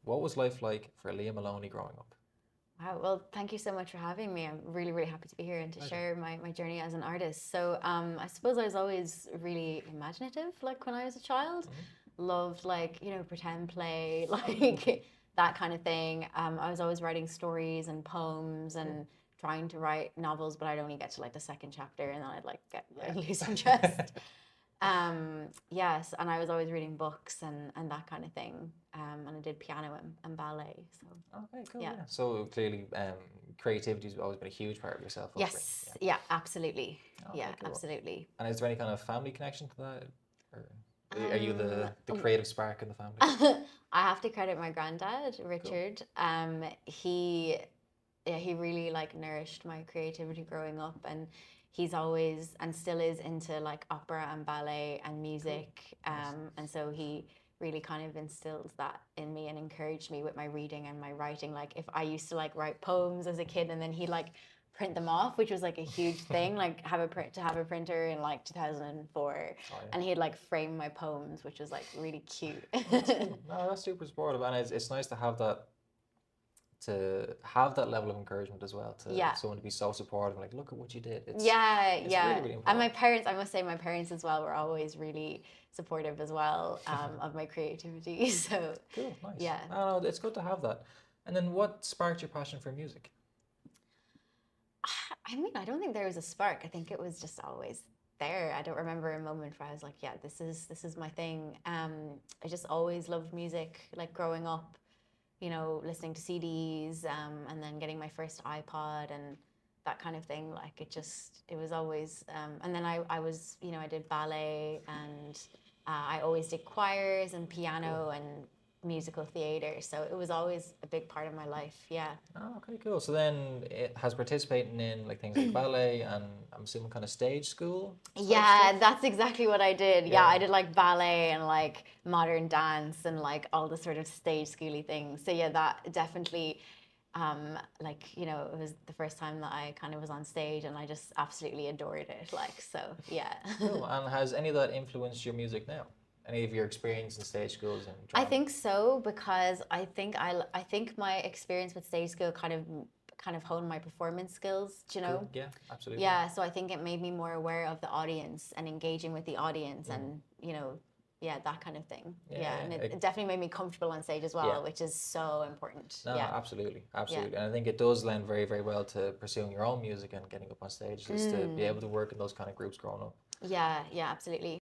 what was life like for Liadh Moloney growing up? Wow. Well, thank you so much for having me. I'm really, really happy to be here and to Pleasure. share my journey as an artist. So, I suppose I was always really imaginative, like when I was a child. Loved, like, pretend play, like that kind of thing. I was always writing stories and poems and trying to write novels, but I'd only get to like the second chapter and then I'd like lose interest. Yes, and I was always reading books and that kind of thing. And I did piano and ballet. So, Okay, cool. yeah. Yeah. So clearly, creativity's always been a huge part of yourself upbringing. Yes, Yeah. yeah, absolutely. Yeah, Okay, cool. absolutely. And is there any kind of family connection to that, or are you Um, the creative spark in the family? I have to credit my granddad, Cool. Richard. He really like nourished my creativity growing up, and he's always and still is into like opera and ballet and Cool. music. Nice. And so he really kind of instilled that in me and encouraged me with my reading and my writing. Like if I used to like write poems as a kid, and then he'd like print them off, which was like a huge thing. Like have a printer in like 2004, Oh yeah. and he'd like frame my poems, which was like really cute. Oh, that's cool. No, that's super supportive, and it's nice to have that level of encouragement as well. To Yeah. someone to be so supportive, like look at what you did. Yeah, It's really yeah. really And my important. parents, I must say, my parents as well were always really supportive as well, of my creativity. So, Cool, nice. yeah. No, no, it's good to have that. And then, what sparked your passion for music? I mean, I don't think there was a spark. I think it was just always there. I don't remember a moment where I was like, yeah, this is my thing. I just always loved music, like growing up, listening to CDs, and then getting my first iPod and that kind of thing. Like it was always, and then I was, I did ballet and I always did choirs and Cool. piano and musical theater. So it was always a big part of my life. Yeah. Oh, okay, cool. So then it has participating in like things like ballet and I'm assuming kind of stage school type Yeah, stuff. that's exactly what I did. Yeah, Yeah. I did like ballet and like modern dance and like all the sort of stage schooly things. So yeah, that definitely like, it was the first time that I kind of was on stage and I just absolutely adored it. Like, so yeah. Cool. And has any of that influenced your music now? Any of your experience in stage schools and I drama? think so because I think my experience with stage school kind of honed my performance skills, do you Cool. know? Yeah, absolutely. Yeah, so I think it made me more aware of the audience and engaging with the audience and, yeah, that kind of thing. Yeah, Yeah, and yeah. it definitely made me comfortable on stage as Yeah. well, which is so important. No, Yeah. absolutely, Yeah. absolutely. And I think it does lend very, very well to pursuing your own music and getting up on stage, just to be able to work in those kind of groups growing up. Yeah, yeah, absolutely.